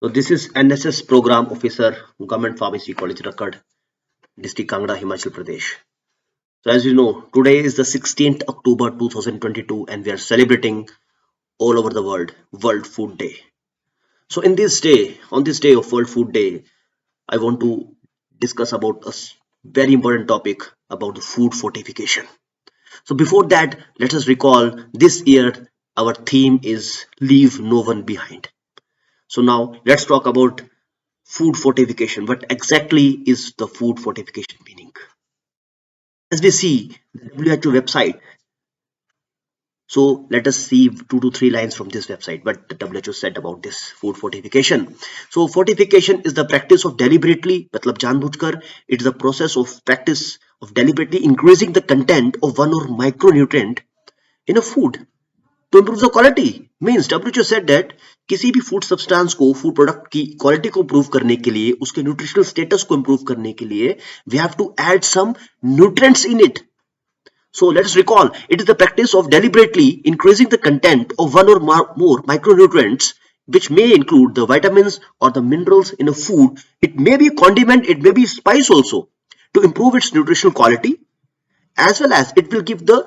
So this is NSS Program Officer, Government Pharmacy College Rakkad, District Kangra, Himachal Pradesh. So as you know, today is the 16th October 2022 and we are celebrating all over the world World Food Day. So on this day of World Food Day, I want to discuss about a very important topic about the food fortification. So before that, let us recall this year our theme is Leave No One Behind. So now let's talk about food fortification. What exactly is the food fortification meaning? As we see the WHO website, so let us see 2 to 3 lines from this website what the WHO said about this food fortification. So fortification is the practice of deliberately matlab जानबूझकर, it is the process of practice of deliberately increasing the content of one or micronutrient in a food to improve the quality. Means WHO said that किसी भी food substance को food product की quality को improve करने के लिए उसके nutritional status को इंप्रूव करने के लिए we have to add some nutrients in it. So let us recall, it is the practice of deliberately increasing the content of one or more micronutrients which may include the vitamins or the minerals in a food. It may be a condiment, it may be spice also, to improve its nutritional quality as well as it will give the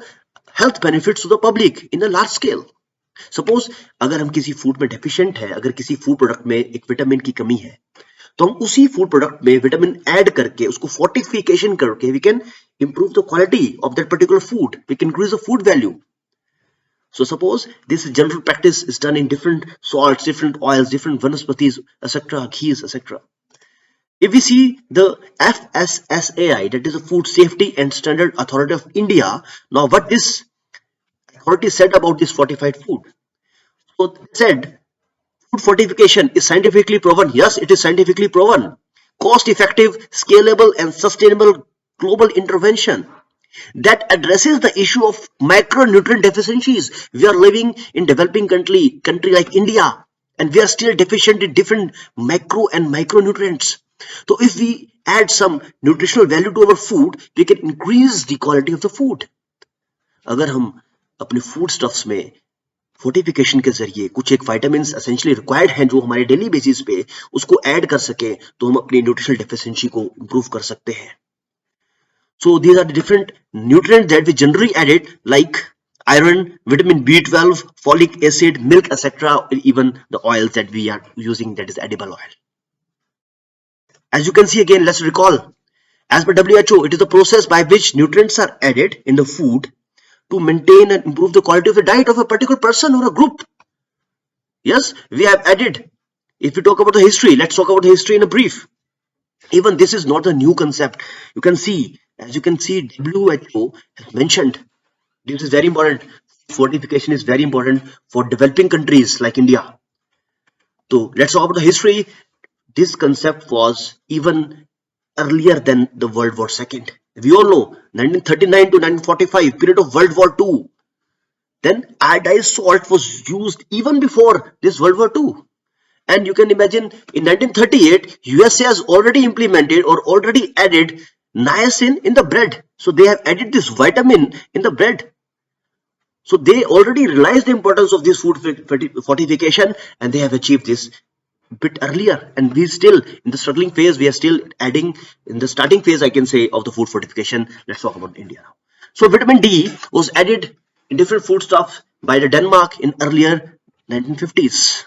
health benefits to the public in a large scale. Suppose अगर हम किसी food में deficient है, अगर किसी food product में एक vitamin की कमी है, तो हम उसी फूड प्रोडक्ट में विटामिन ऐड करके उसको फोर्टिफिकेशन करके we can improve the quality of that particular food. We can increase the food value. So suppose this general practice is done in different salts, different oils, different vanaspatis, etc., ghees, etc. If we see the FSSAI, that is the Food Safety and Standard Authority of India, now what this authority said about this fortified food? So they said food fortification is scientifically proven. Yes, it is scientifically proven. Cost effective, scalable and sustainable global intervention that addresses the issue of micronutrient deficiencies. We are living in developing country like India, and we are still deficient in different macro and micronutrients. So if we add some nutritional value to our food, we can increase the quality of the food. अगर हम अपने food stuffs में fortification के जरिए कुछ एक vitamins essentially required हैं जो हमारे डेली बेसिस पे उसको ऐड कर सके तो हम अपनी न्यूट्रिशनल डेफिशिएंसी को इंप्रूव कर सकते हैं. So these are the different nutrients that we generally added like iron, vitamin B12, folic acid, milk, etc. Even the oils that we are using, that is edible oil. As you can see again, let's recall. As per WHO, it is the process by which nutrients are added in the food to maintain and improve the quality of the diet of a particular person or a group. Yes, we have added. If we talk about the history, let's talk about the history in a brief. Even this is not a new concept. You can see, as you can see, WHO has mentioned this is very important. Fortification is very important for developing countries like India. So let's talk about the history. This concept was even earlier than the World War II. We all know 1939 to 1945, period of World War II. Then iodized salt was used even before this World War II. And you can imagine in 1938, USA has already implemented or already added niacin in the bread. So they have added this vitamin in the bread. So they already realized the importance of this food fortification and they have achieved this a bit earlier. And we still in the struggling phase, we are still adding in the starting phase, I can say, of the food fortification. Let's talk about India now. So vitamin D was added in different foodstuffs by the Denmark in earlier 1950s.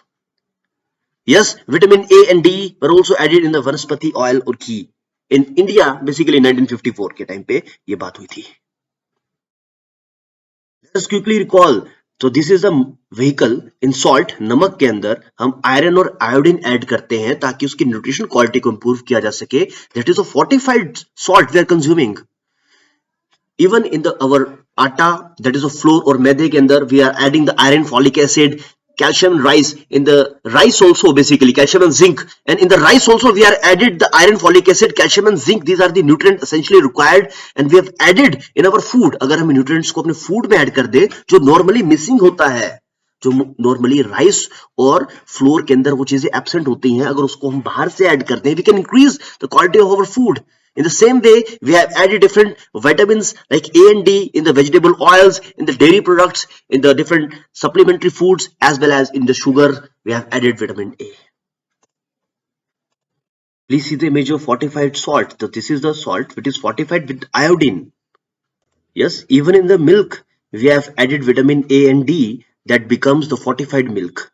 Yes, vitamin A and D were also added in the vanaspati oil or ghee. In India, basically 1954 के time पे ये बात हुई थी. Let's quickly recall. So this is a vehicle in salt. नमक के अंदर हम आयरन और आयोडीन ऐड करते हैं ताकि उसकी न्यूट्रिशनल क्वालिटी को इंप्रूव किया जा सके. That is a fortified salt we are consuming. Even in the our आटा, that is a flour और मैदे के अंदर we are adding the iron, folic acid, calcium and rice. In the rice also basically calcium and zinc, and in the rice also we are added the iron, folic acid, calcium and zinc. These are the nutrients essentially required and we have added in our food. अगर हम nutrients को अपने food में add कर दे जो normally missing होता है, जो normally rice और flour के अंदर वो चीजें absent होती हैं, अगर उसको हम बाहर से add कर दें, we can increase the quality of our food. In the same way, we have added different vitamins like A and D in the vegetable oils, in the dairy products, in the different supplementary foods, as well as in the sugar, we have added vitamin A. Please see the image of fortified salt. So this is the salt which is fortified with iodine. Yes, even in the milk, we have added vitamin A and D that becomes the fortified milk.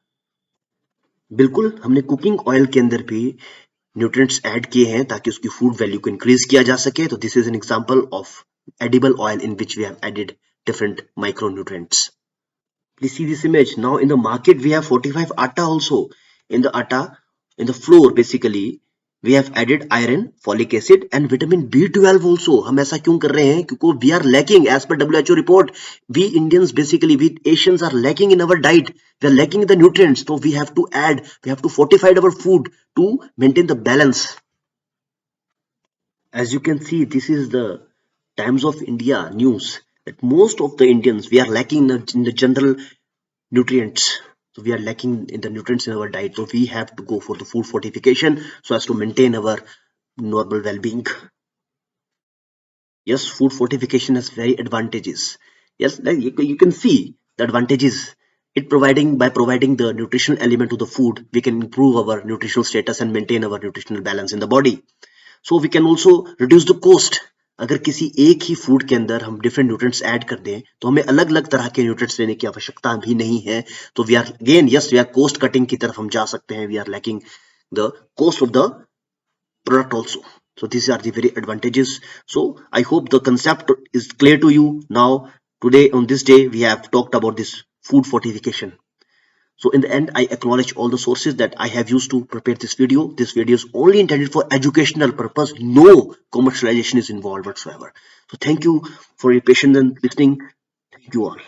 बिल्कुल हमने cooking oil के अंदर भी nutrients add किए हैं ताकि उसकी food value को इंक्रीज किया जा सके. तो this is an example of edible oil in which we have added different micronutrients. Please see this image. Now in the market we have 45 atta also. In the atta, in the flour basically, we have added iron, folic acid and vitamin B12 also. हम ऐसा क्यों कर रहे हैं? क्योंकि we are lacking as per WHO report. We Indians basically, we Asians are lacking in our diet. We are lacking in the nutrients. So we have to add, we have to fortify our food to maintain the balance. As you can see, this is the Times of India news that most of the Indians, we are lacking in the general nutrients. So we are lacking in the nutrients in our diet. So we have to go for the food fortification so as to maintain our normal well-being. Yes, food fortification has very advantages. Yes, like you can see the advantages. It providing by providing the nutritional element to the food, we can improve our nutritional status and maintain our nutritional balance in the body. So we can also reduce the cost. अगर किसी एक ही food के अंदर हम different nutrients add कर दें तो हमें अलग अलग तरह के न्यूट्रिएंट्स लेने की आवश्यकता भी नहीं है. तो we are again yes we are cost cutting की तरफ हम जा सकते हैं. We are lacking the cost of the product also. So these are the very advantages. So I hope the concept is clear to you now. Today on this day we have talked about this food fortification. So in the end, I acknowledge all the sources that I have used to prepare this video. This video is only intended for educational purpose. No commercialization is involved whatsoever. So thank you for your patience and listening. Thank you all.